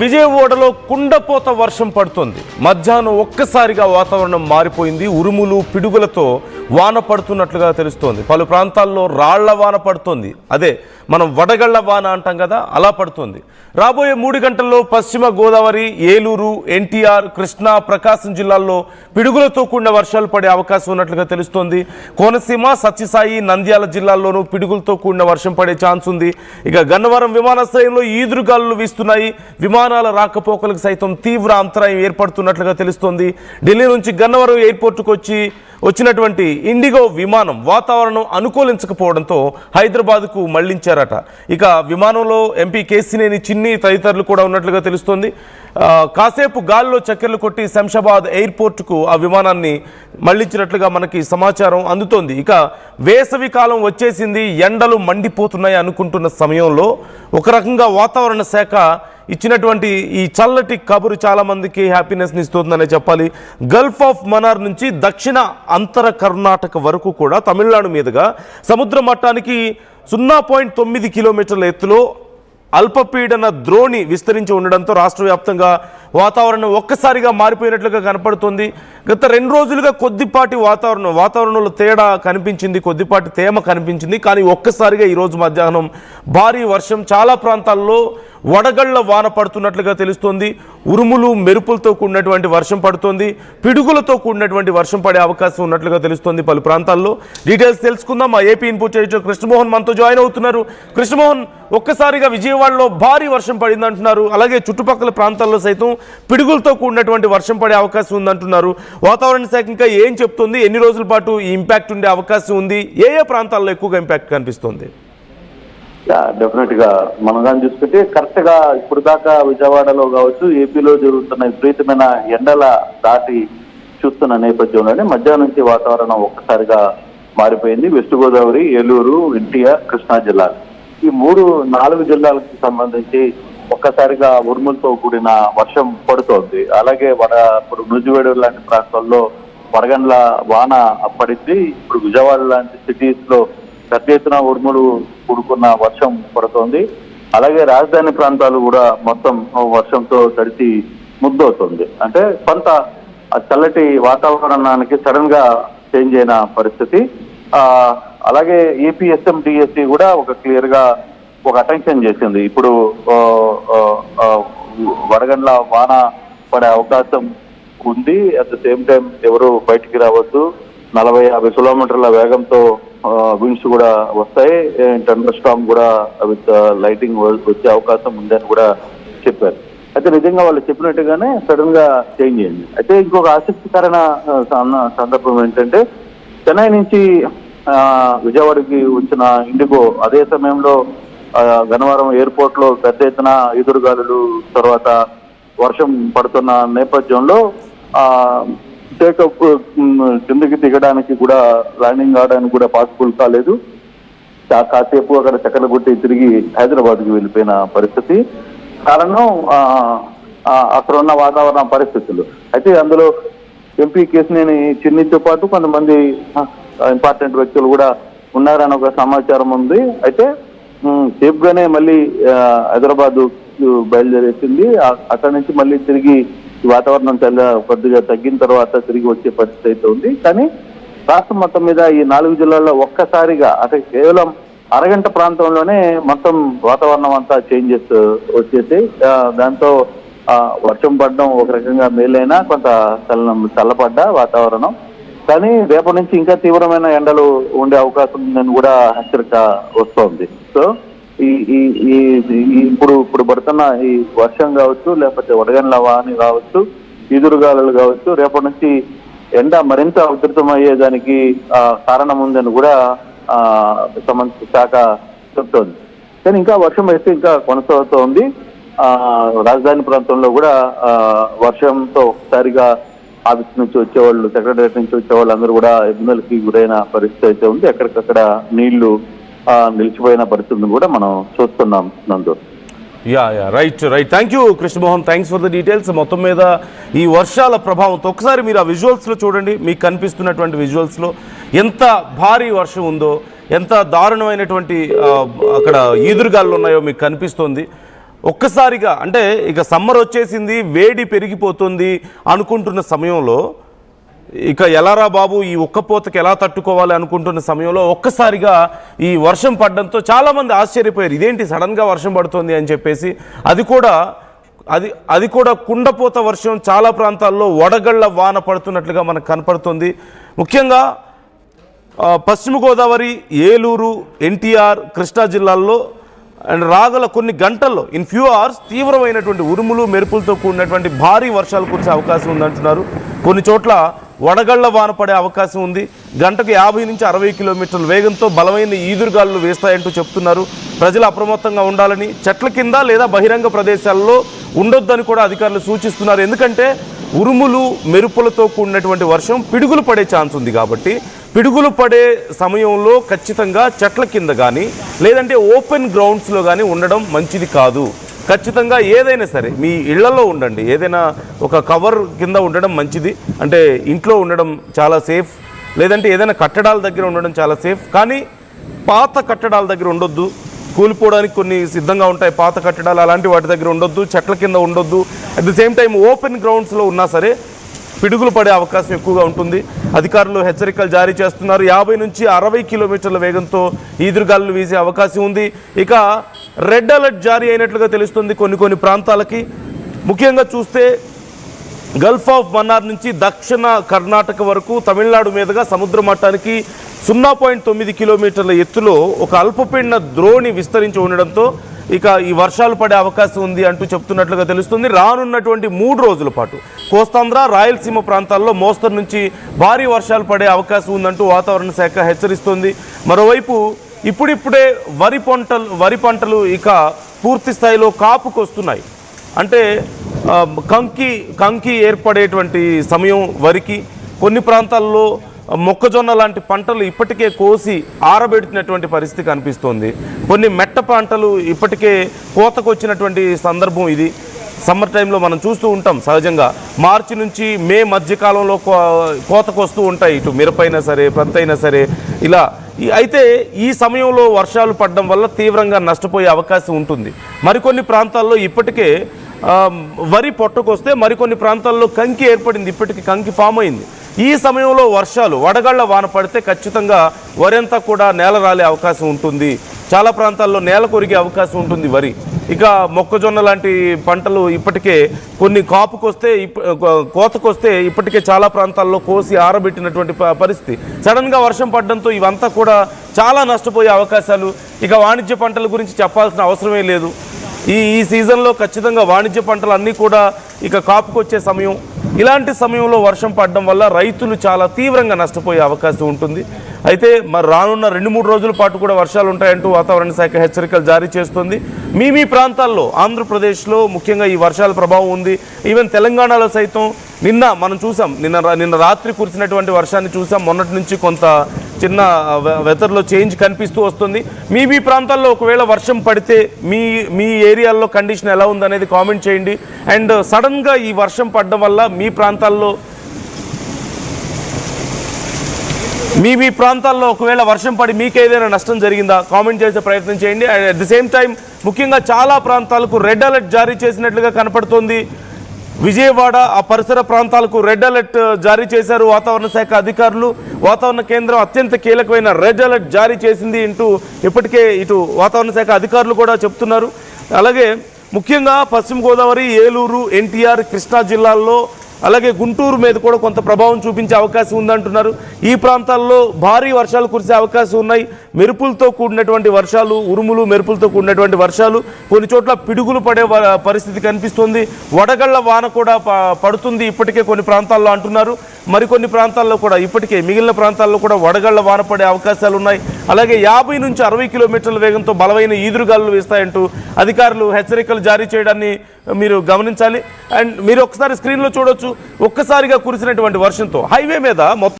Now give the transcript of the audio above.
విజయవాడలో కుండపోత వర్షం పడుతుంది. మధ్యాహ్నం ఒక్కసారిగా వాతావరణం మారిపోయింది. ఉరుములు పిడుగులతో వాన పడుతున్నట్లుగా తెలుస్తోంది. పలు ప్రాంతాల్లో రాళ్ల వాన పడుతోంది. అదే మనం వడగళ్ల వాన అంటాం కదా, అలా పడుతుంది. రాబోయే 3 గంటల్లో పశ్చిమ గోదావరి, ఏలూరు, ఎన్టీఆర్, కృష్ణా, ప్రకాశం జిల్లాల్లో పిడుగులతో కూడిన వర్షాలు పడే అవకాశం ఉన్నట్లుగా తెలుస్తోంది. కోనసీమ, సత్యసాయి, నంద్యాల జిల్లాల్లోనూ పిడుగులతో కూడిన వర్షం పడే ఛాన్స్ ఉంది. ఇక గన్నవరం విమానాశ్రయంలో ఈదురుగాలులు వీస్తున్నాయి. విమానాల రాకపోకలకు సైతం తీవ్ర అంతరాయం ఏర్పడుతున్నట్లుగా తెలుస్తోంది. ఢిల్లీ నుంచి గన్నవరం ఎయిర్పోర్టుకు వచ్చినటువంటి ఇండిగో విమానం వాతావరణం అనుకూలించకపోవడంతో హైదరాబాద్కు మళ్లించారట. ఇక విమానంలో ఎంపీ కేసినేని చిన్ని తదితరులు కూడా ఉన్నట్లుగా తెలుస్తోంది. కాసేపు గాల్లో చక్కెర్లు కొట్టి శంషాబాద్ ఎయిర్పోర్టుకు ఆ విమానాన్ని మళ్లించినట్లుగా మనకి సమాచారం అందుతోంది. ఇక వేసవి కాలం వచ్చేసింది, ఎండలు మండిపోతున్నాయి అనుకుంటున్న సమయంలో ఒక రకంగా వాతావరణ శాఖ ఇచ్చినటువంటి ఈ చల్లటి కబురు చాలామందికి హ్యాపీనెస్ని ఇస్తుందనే చెప్పాలి. గల్ఫ్ ఆఫ్ మన్నార్ నుంచి దక్షిణ అంతర కర్ణాటక వరకు కూడా తమిళనాడు మీదుగా సముద్ర మట్టానికి 0.9 కిలోమీటర్ల ఎత్తులో అల్పపీడన ద్రోణి విస్తరించి ఉండడంతో రాష్ట్ర వ్యాప్తంగా వాతావరణం ఒక్కసారిగా మారిపోయినట్లుగా కనపడుతుంది. గత 2 రోజులుగా కొద్దిపాటి వాతావరణంలో తేడా కనిపించింది, కొద్దిపాటి తేమ కనిపించింది. కానీ ఒక్కసారిగా ఈరోజు మధ్యాహ్నం భారీ వర్షం, చాలా ప్రాంతాల్లో వడగళ్ల వాన పడుతున్నట్లుగా తెలుస్తోంది. ఉరుములు మెరుపులతో కూడినటువంటి వర్షం పడుతోంది. పిడుగులతో కూడినటువంటి వర్షం పడే అవకాశం ఉన్నట్లుగా తెలుస్తోంది పలు ప్రాంతాల్లో. డీటెయిల్స్ తెలుసుకుందాం. మా ఏపీ ఇన్పుట్ ఎడిటర్ కృష్ణమోహన్ మనతో జాయిన్ అవుతున్నారు. కృష్ణమోహన్, ఒక్కసారిగా విజయవాడలో భారీ వర్షం పడిందంటున్నారు. అలాగే చుట్టుపక్కల ప్రాంతాల్లో సైతం పిడుగులతో కూడినటువంటి వర్షం పడే అవకాశం ఉందంటున్నారు. వాతావరణ శాఖ ఇంకా ఏం చెప్తుంది? ఎన్ని రోజుల పాటు ఈ ఇంపాక్ట్ ఉండే అవకాశం ఉంది? ఏ ప్రాంతాల్లో ఎక్కువగా ఇంపాక్ట్ కనిపిస్తుంది? డెఫినెట్ గా మనం కానీ చూసుకుంటే కరెక్ట్ గా ఇప్పుడు దాకా విజయవాడలో కావచ్చు, ఏపీలో జరుగుతున్న విపరీతమైన ఎండల దాటి చూస్తున్న నేపథ్యంలోనే మధ్యాహ్నం నుంచి వాతావరణం ఒక్కసారిగా మారిపోయింది. వెస్ట్ గోదావరి, ఏలూరు, ఎన్టీఆర్, కృష్ణా జిల్లాలు, ఈ 4 జిల్లాలకు సంబంధించి ఒక్కసారిగా ఉరుములతో కూడిన వర్షం పడుతోంది. అలాగే ఇప్పుడు నూజివేడు లాంటి ప్రాంతాల్లో వడగండ్ల వాన పడింది. ఇప్పుడు విజయవాడ లాంటి సిటీస్ లో పెద్ద ఎత్తున ఉరుములు కూడుకున్న వర్షం పడుతోంది. అలాగే రాజధాని ప్రాంతాలు కూడా మొత్తం వర్షంతో తడిసి ముద్దవుతుంది. అంటే కొంత చల్లటి వాతావరణానికి సడన్ గా చేంజ్ అయిన పరిస్థితి. అలాగే ఏపీఎస్ఎండిఎస్సి కూడా ఒక క్లియర్ గా ఒక అటెన్షన్ చేసింది. ఇప్పుడు వడగండ్ల వాన పడే అవకాశం ఉంది. అట్ ద సేమ్ టైం ఎవరు బయటికి రావద్దు, 40-50 కిలోమీటర్ల వేగంతో విండ్స్ కూడా వస్తాయి, థండర్ స్టార్మ్ కూడా విత్ లైటింగ్ వచ్చే అవకాశం ఉందని కూడా చెప్పారు. అయితే నిజంగా వాళ్ళు చెప్పినట్టుగానే సడన్ గా చేంజ్ అయింది. అయితే ఇంకొక ఆసక్తికరమైన సందర్భం ఏంటంటే, చెన్నై నుంచి విజయవాడకి వచ్చిన ఇండిగో అదే సమయంలో గన్నవరం ఎయిర్పోర్ట్ లో పెద్ద ఎత్తున ఎదురుగాలులు, తర్వాత వర్షం పడుతున్న నేపథ్యంలో టేకప్ కిందకి దిగడానికి కూడా, ల్యాండింగ్ అవడానికి కూడా పాసిబుల్ కాలేదు. కాసేపు అక్కడ చక్కలు కొట్టి తిరిగి హైదరాబాద్కి వెళ్ళిపోయిన పరిస్థితి. కారణం అక్కడ ఉన్న వాతావరణ పరిస్థితులు. అయితే అందులో ఎంపీ కేసినేని చిన్నితో పాటు కొంతమంది ఇంపార్టెంట్ వ్యక్తులు కూడా ఉన్నారని ఒక సమాచారం ఉంది. అయితే సేఫ్ గానే మళ్ళీ హైదరాబాద్ బయలుదేరేసింది. అక్కడి నుంచి మళ్ళీ తిరిగి వాతావరణం కొద్దిగా తగ్గిన తర్వాత తిరిగి వచ్చే పరిస్థితి అయితే ఉంది. కానీ రాష్ట్రం మొత్తం మీద ఈ 4 జిల్లాల్లో ఒక్కసారిగా, అంటే కేవలం అరగంట ప్రాంతంలోనే మొత్తం వాతావరణం అంతా చేంజెస్ వచ్చేసి, దాంతో వర్షం పడడం ఒక రకంగా మేలైనా కొంత చల్లపడ్డ వాతావరణం. కానీ రేపటి నుంచి ఇంకా తీవ్రమైన ఎండలు ఉండే అవకాశం ఉందని కూడా హెచ్చరిక వస్తోంది. సో ఇప్పుడు పడుతున్న ఈ వర్షం కావచ్చు, లేకపోతే వడగండ్ల వాన కావచ్చు, ఈదురుగాలులు కావచ్చు, రేపటి నుంచి ఎండ మరింత ఉధృతమయ్యేదానికి కారణం ఉందని కూడా సంబంధిత శాఖ చెప్తోంది. కానీ ఇంకా వర్షం అయితే ఇంకా కొనసాగుతోంది. రాజధాని ప్రాంతంలో కూడా వర్షంతో ఒకసారిగా ఆఫీస్ నుంచి వచ్చేవాళ్ళు, సెక్రటరియట్ నుంచి వచ్చేవాళ్ళు అందరూ కూడా ఇబ్బందులకి గురైన పరిస్థితి అయితే ఉంది. ఎక్కడికక్కడ నీళ్లు నిలిచిపోయిన పరిస్థితిని కూడా మనం చూస్తున్నాం. నందు right. Thank you Krishnamohan, thanks for the details. మొత్తం మీద ఈ వర్షాల ప్రభావంతో ఒకసారి మీరు ఆ విజువల్స్లో చూడండి. మీకు కనిపిస్తున్నటువంటి విజువల్స్లో ఎంత భారీ వర్షం ఉందో, ఎంత దారుణమైనటువంటి అక్కడ ఈదురుగాలు ఉన్నాయో మీకు కనిపిస్తోంది. ఒక్కసారిగా అంటే ఇక సమ్మర్ వచ్చేసింది, వేడి పెరిగిపోతుంది అనుకుంటున్న సమయంలో ఇక ఎలారా బాబు ఈ ఉక్కపోతకి ఎలా తట్టుకోవాలి అనుకుంటున్న సమయంలో ఒక్కసారిగా ఈ వర్షం పడడంతో చాలామంది ఆశ్చర్యపోయారు. ఇదేంటి సడన్గా వర్షం పడుతుంది అని చెప్పేసి. అది కూడా కుండపోత వర్షం. చాలా ప్రాంతాల్లో వడగళ్ల వాన పడుతున్నట్లుగా మనకు కనపడుతుంది. ముఖ్యంగా పశ్చిమ గోదావరి, ఏలూరు, ఎన్టీఆర్, కృష్ణా జిల్లాల్లో అండ్ రాగల కొన్ని గంటల్లో ఇన్ ఫ్యూ అవర్స్ తీవ్రమైనటువంటి ఉరుములు మెరుపులతో కూడినటువంటి భారీ వర్షాలు కురిసే అవకాశం ఉందంటున్నారు. కొన్ని చోట్ల వడగళ్ల వాన పడే అవకాశం ఉంది. గంటకు 50 నుంచి 60 కిలోమీటర్ల వేగంతో బలమైన ఈదురుగాలులు వేస్తాయంటూ చెప్తున్నారు. ప్రజలు అప్రమత్తంగా ఉండాలని, చెట్ల కింద లేదా బహిరంగ ప్రదేశాల్లో ఉండొద్దని కూడా అధికారులు సూచిస్తున్నారు. ఎందుకంటే ఉరుములు మెరుపులతో కూడినటువంటి వర్షం పిడుగులు పడే ఛాన్స్ ఉంది కాబట్టి పిడుగులు పడే సమయంలో ఖచ్చితంగా చెట్ల కింద కానీ లేదంటే ఓపెన్ గ్రౌండ్స్లో కానీ ఉండడం మంచిది కాదు. ఖచ్చితంగా ఏదైనా సరే మీ ఇళ్లలో ఉండండి. ఏదైనా ఒక కవర్ కింద ఉండడం మంచిది. అంటే ఇంట్లో ఉండడం చాలా సేఫ్. లేదంటే ఏదైనా కట్టడాల దగ్గర ఉండడం చాలా సేఫ్. కానీ పాత కట్టడాల దగ్గర ఉండొద్దు. కూలిపోవడానికి కొన్ని సిద్ధంగా ఉంటాయి పాత కట్టడాలు, అలాంటి వాటి దగ్గర ఉండొద్దు. చెట్ల కింద ఉండొద్దు. At the same time open గ్రౌండ్స్లో ఉన్నా సరే పిడుగులు పడే అవకాశం ఎక్కువగా ఉంటుంది. అధికారులు హెచ్చరికలు జారీ చేస్తున్నారు. 50 నుంచి 60 కిలోమీటర్ల వేగంతో ఈదురుగాలులు వీసే అవకాశం ఉంది. ఇక రెడ్ అలర్ట్ జారీ అయినట్లుగా తెలుస్తుంది కొన్ని ప్రాంతాలకి. ముఖ్యంగా చూస్తే గల్ఫ్ ఆఫ్ మన్నార్ నుంచి దక్షిణ కర్ణాటక వరకు తమిళనాడు మీదుగా సముద్ర మట్టానికి 0.9 కిలోమీటర్ల ఎత్తులో ఒక అల్పపీడన ద్రోణి విస్తరించి ఉండడంతో ఇక ఈ వర్షాలు పడే అవకాశం ఉంది అంటూ చెప్తున్నట్లుగా తెలుస్తుంది. రానున్నటువంటి 3 రోజుల పాటు కోస్తాంధ్ర, రాయలసీమ ప్రాంతాల్లో మోస్తరు నుంచి భారీ వర్షాలు పడే అవకాశం ఉందంటూ వాతావరణ శాఖ హెచ్చరిస్తోంది. మరోవైపు ఇప్పుడిప్పుడే వరి పంటలు ఇక పూర్తి స్థాయిలో కాపుకొస్తున్నాయి. అంటే కంకి ఏర్పడేటువంటి సమయం వరికి. కొన్ని ప్రాంతాల్లో మొక్కజొన్న లాంటి పంటలు ఇప్పటికే కోసి ఆరబెడుతున్నటువంటి పరిస్థితి కనిపిస్తోంది. కొన్ని మెట్ట పంటలు ఇప్పటికే కోతకొచ్చినటువంటి సందర్భం ఇది. సమ్మర్ టైంలో మనం చూస్తూ ఉంటాం సహజంగా. మార్చి నుంచి మే మధ్యకాలంలో కోతకొస్తూ ఉంటాయి. ఇటు మిరపైనా సరే, పత్తైనా సరే ఇలా. అయితే ఈ సమయంలో వర్షాలు పడడం వల్ల తీవ్రంగా నష్టపోయే అవకాశం ఉంటుంది. మరికొన్ని ప్రాంతాల్లో ఇప్పటికే వరి పొట్టకొస్తే మరికొన్ని ప్రాంతాల్లో కంకి ఏర్పడింది. ఇప్పటికీ కంకి ఫామ్ అయింది. ఈ సమయంలో వర్షాలు వడగళ్ల వాన పడితే ఖచ్చితంగా వరంతా కూడా నేల రాలే అవకాశం ఉంటుంది. చాలా ప్రాంతాల్లో నేల కొరిగే అవకాశం ఉంటుంది వరి. ఇక మొక్కజొన్న లాంటి పంటలు ఇప్పటికే కొన్ని కోతకొస్తే ఇప్పటికే చాలా ప్రాంతాల్లో కోసి ఆరబెట్టినటువంటి పరిస్థితి. సడన్గా వర్షం పడడంతో ఇవంతా కూడా చాలా నష్టపోయే అవకాశాలు. ఇక వాణిజ్య పంటల గురించి చెప్పాల్సిన అవసరమే లేదు. ఈ సీజన్లో ఖచ్చితంగా వాణిజ్య పంటలు అన్నీ కూడా ఇక కాపుకొచ్చే సమయం. ఇలాంటి సమయంలో వర్షం పడడం వల్ల రైతులు చాలా తీవ్రంగా నష్టపోయే అవకాశం ఉంటుంది. అయితే మరి రానున్న 2-3 రోజుల పాటు కూడా వర్షాలు ఉంటాయంటూ వాతావరణ శాఖ హెచ్చరికలు జారీ చేస్తుంది. మీ ప్రాంతాల్లో ఆంధ్రప్రదేశ్లో ముఖ్యంగా ఈ వర్షాల ప్రభావం ఉంది. ఈవెన్ తెలంగాణలో సైతం నిన్న మనం చూసాం. నిన్న రాత్రి కురిసినటువంటి వర్షాన్ని చూసాం. మొన్నటి నుంచి కొంత చిన్న వెదర్లో చేంజ్ కనిపిస్తూ వస్తుంది. మీ ప్రాంతాల్లో ఒకవేళ వర్షం పడితే మీ ఏరియాల్లో కండిషన్ ఎలా ఉందనేది కామెంట్ చేయండి. అండ్ సడన్గా ఈ వర్షం పడడం వల్ల మీ ప్రాంతాల్లో ఒకవేళ వర్షం పడి మీకు ఏదైనా నష్టం జరిగిందా కామెంట్ చేసే ప్రయత్నం చేయండి. And at the same time ముఖ్యంగా చాలా ప్రాంతాలకు రెడ్ అలర్ట్ జారీ చేసినట్లుగా కనపడుతోంది. విజయవాడ ఆ పరిసర ప్రాంతాలకు రెడ్ అలర్ట్ జారీ చేశారు వాతావరణ శాఖ అధికారులు. వాతావరణ కేంద్రం అత్యంత కీలకమైన రెడ్ అలర్ట్ జారీ చేసింది అంటూ ఇప్పటికే ఇటు వాతావరణ శాఖ అధికారులు కూడా చెప్తున్నారు. అలాగే ముఖ్యంగా పశ్చిమ గోదావరి, ఏలూరు, ఎన్టీఆర్, కృష్ణా జిల్లాల్లో అలాగే గుంటూరు మీద కూడా కొంత ప్రభావం చూపించే అవకాశం ఉందంటున్నారు. ఈ ప్రాంతాల్లో భారీ వర్షాలు కురిసే అవకాశం ఉన్నాయి. మెరుపులతో కూడినటువంటి వర్షాలు, ఉరుములు మెరుపులతో కూడినటువంటి వర్షాలు, కొన్ని చోట్ల పిడుగులు పడే పరిస్థితి కనిపిస్తుంది. వడగళ్ల వాన కూడా పడుతుంది ఇప్పటికే కొన్ని ప్రాంతాల్లో అంటున్నారు. మరికొన్ని ప్రాంతాల్లో కూడా ఇప్పటికే మిగిలిన ప్రాంతాల్లో కూడా వడగళ్ల వాన పడే అవకాశాలు ఉన్నాయి. అలాగే 50 నుంచి 60 కిలోమీటర్ల వేగంతో బలమైన ఈదురుగాలులు వేస్తాయంటూ అధికారులు హెచ్చరికలు జారీ చేయడాన్ని మీరు గమనించాలి. అండ్ మీరు ఒకసారి స్క్రీన్లో చూడొచ్చు. ఒక్కసారిగా కురిసినటువంటి వర్షంతో హైవే మీద మొత్తం